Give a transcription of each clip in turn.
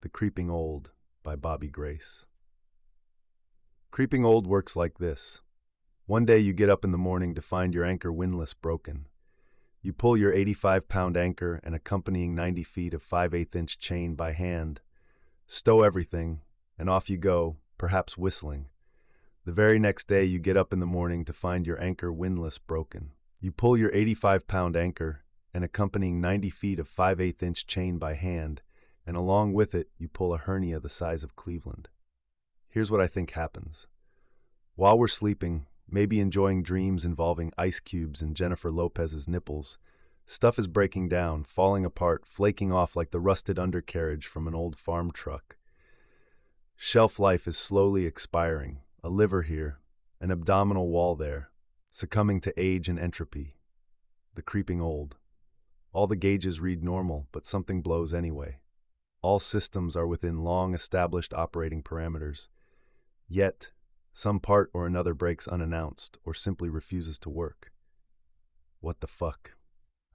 The Creeping Old by Bobby Grace. Creeping old works like this. One day you get up in the morning to find your anchor windlass broken. You pull your 85-pound anchor and accompanying 90 feet of 5/8-inch chain by hand, stow everything, and off you go, perhaps whistling. The very next day you get up in the morning to find your anchor windlass broken. You pull your 85-pound anchor and accompanying 90 feet of 5/8-inch chain by hand, and along with it, you pull a hernia the size of Cleveland. Here's what I think happens. While we're sleeping, maybe enjoying dreams involving ice cubes and Jennifer Lopez's nipples, stuff is breaking down, falling apart, flaking off like the rusted undercarriage from an old farm truck. Shelf life is slowly expiring, a liver here, an abdominal wall there, succumbing to age and entropy. The creeping old. All the gauges read normal, but something blows anyway. All systems are within long-established operating parameters. Yet, some part or another breaks unannounced or simply refuses to work. What the fuck?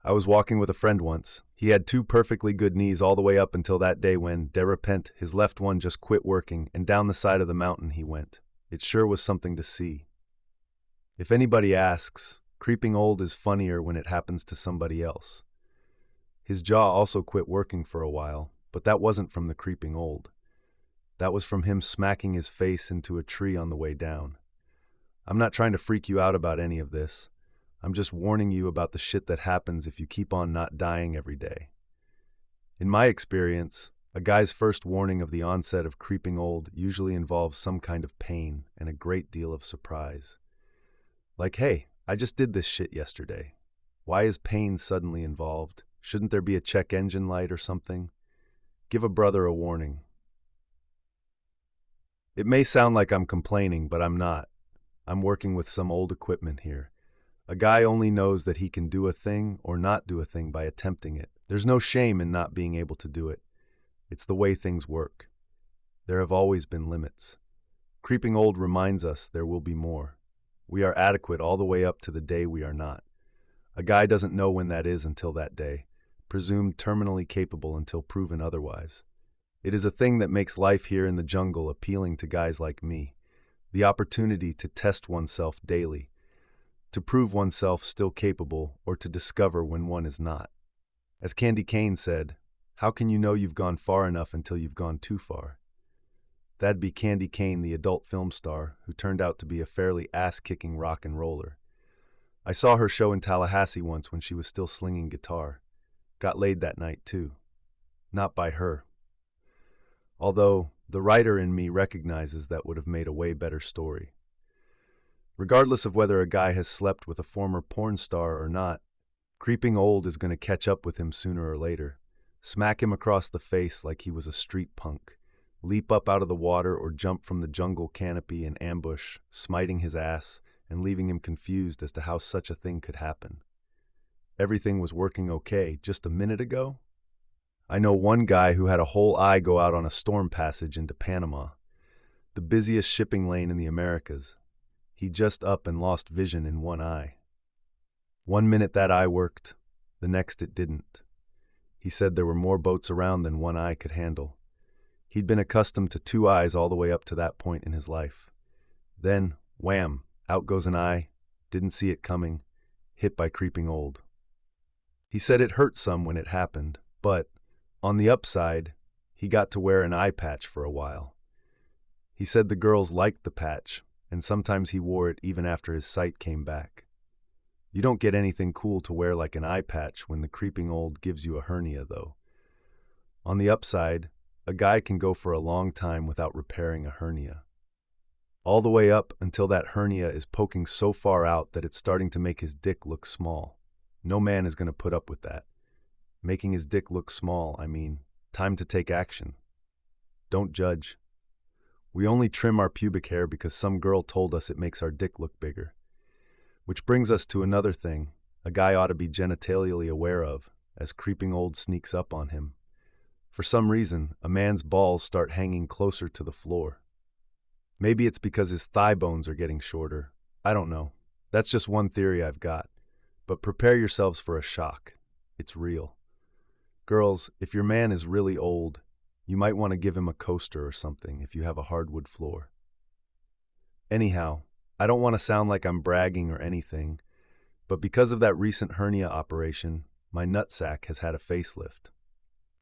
I was walking with a friend once. He had two perfectly good knees all the way up until that day when, de repente, his left one just quit working and down the side of the mountain he went. It sure was something to see. If anybody asks, creeping old is funnier when it happens to somebody else. His jaw also quit working for a while, but that wasn't from the creeping old. That was from him smacking his face into a tree on the way down. I'm not trying to freak you out about any of this. I'm just warning you about the shit that happens if you keep on not dying every day. In my experience, a guy's first warning of the onset of creeping old usually involves some kind of pain and a great deal of surprise. Like, hey, I just did this shit yesterday. Why is pain suddenly involved? Shouldn't there be a check engine light or something? Give a brother a warning. It may sound like I'm complaining, but I'm not. I'm working with some old equipment here. A guy only knows that he can do a thing or not do a thing by attempting it. There's no shame in not being able to do it. It's the way things work. There have always been limits. Creeping old reminds us there will be more. We are adequate all the way up to the day we are not. A guy doesn't know when that is until that day, presumed terminally capable until proven otherwise. It is a thing that makes life here in the jungle appealing to guys like me. The opportunity to test oneself daily, to prove oneself still capable, or to discover when one is not. As Candy Kane said, how can you know you've gone far enough until you've gone too far? That'd be Candy Kane, the adult film star, who turned out to be a fairly ass-kicking rock and roller. I saw her show in Tallahassee once when she was still slinging guitar. Got laid that night, too. Not by her. Although, the writer in me recognizes that would have made a way better story. Regardless of whether a guy has slept with a former porn star or not, creeping old is going to catch up with him sooner or later, smack him across the face like he was a street punk, leap up out of the water or jump from the jungle canopy in ambush, smiting his ass and leaving him confused as to how such a thing could happen. Everything was working okay just a minute ago? I know one guy who had a whole eye go out on a storm passage into Panama, the busiest shipping lane in the Americas. He just up and lost vision in one eye. 1 minute that eye worked, the next it didn't. He said there were more boats around than one eye could handle. He'd been accustomed to two eyes all the way up to that point in his life. Then, wham, out goes an eye, didn't see it coming, hit by creeping old. He said it hurt some when it happened, but, on the upside, he got to wear an eye patch for a while. He said the girls liked the patch, and sometimes he wore it even after his sight came back. You don't get anything cool to wear like an eye patch when the creeping old gives you a hernia, though. On the upside, a guy can go for a long time without repairing a hernia. All the way up until that hernia is poking so far out that it's starting to make his dick look small. No man is going to put up with that. Making his dick look small, I mean, time to take action. Don't judge. We only trim our pubic hair because some girl told us it makes our dick look bigger. Which brings us to another thing a guy ought to be genitalially aware of as creeping old sneaks up on him. For some reason, a man's balls start hanging closer to the floor. Maybe it's because his thigh bones are getting shorter. I don't know. That's just one theory I've got. But prepare yourselves for a shock. It's real. Girls, if your man is really old, You might want to give him a coaster or something if you have a hardwood floor. Anyhow, I don't want to sound like I'm bragging or anything, but because of that recent hernia operation, my nutsack has had a facelift.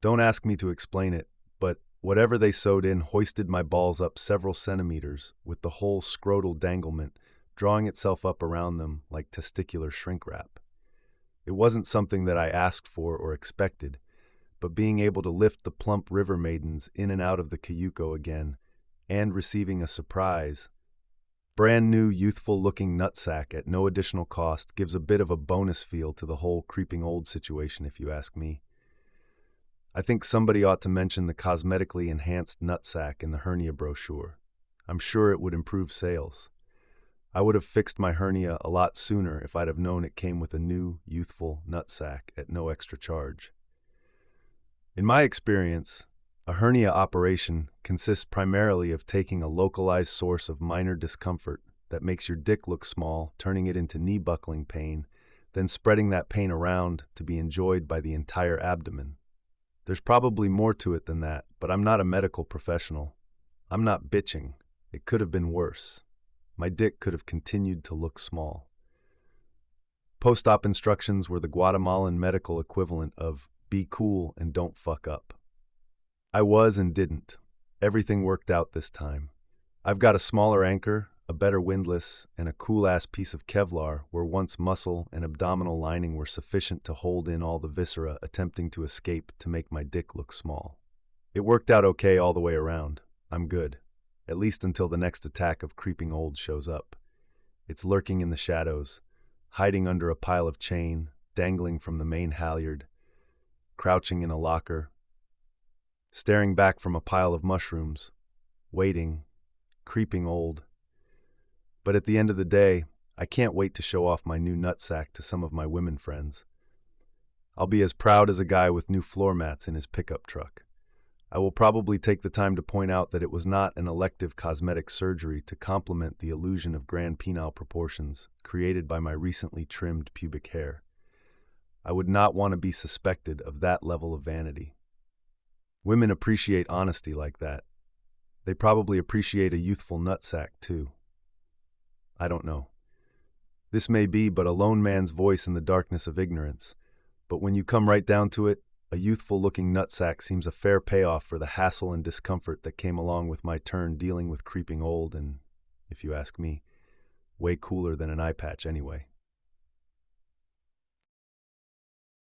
Don't ask me to explain it, but whatever they sewed in hoisted my balls up several centimeters, with the whole scrotal danglement drawing itself up around them like testicular shrink wrap. It wasn't something that I asked for or expected, but being able to lift the plump river maidens in and out of the cayuco again, and receiving a surprise, brand new youthful-looking nutsack at no additional cost gives a bit of a bonus feel to the whole creeping old situation, if you ask me. I think somebody ought to mention the cosmetically enhanced nutsack in the hernia brochure. I'm sure it would improve sales. I would have fixed my hernia a lot sooner if I'd have known it came with a new, youthful nutsack at no extra charge. In my experience, a hernia operation consists primarily of taking a localized source of minor discomfort that makes your dick look small, turning it into knee buckling pain, then spreading that pain around to be enjoyed by the entire abdomen. There's probably more to it than that, but I'm not a medical professional. I'm not bitching. It could have been worse. My dick could have continued to look small. Post-op instructions were the Guatemalan medical equivalent of be cool and don't fuck up. I was and didn't. Everything worked out this time. I've got a smaller anchor, a better windlass, and a cool-ass piece of Kevlar where once muscle and abdominal lining were sufficient to hold in all the viscera attempting to escape to make my dick look small. It worked out okay all the way around. I'm good. At least until the next attack of creeping old shows up. It's lurking in the shadows, hiding under a pile of chain, dangling from the main halyard, crouching in a locker, staring back from a pile of mushrooms, waiting, creeping old. But at the end of the day, I can't wait to show off my new nutsack to some of my women friends. I'll be as proud as a guy with new floor mats in his pickup truck. I will probably take the time to point out that it was not an elective cosmetic surgery to complement the illusion of grand penile proportions created by my recently trimmed pubic hair. I would not want to be suspected of that level of vanity. Women appreciate honesty like that. They probably appreciate a youthful nutsack, too. I don't know. This may be but a lone man's voice in the darkness of ignorance, but when you come right down to it, a youthful-looking nutsack seems a fair payoff for the hassle and discomfort that came along with my turn dealing with creeping old and, if you ask me, way cooler than an eye patch anyway.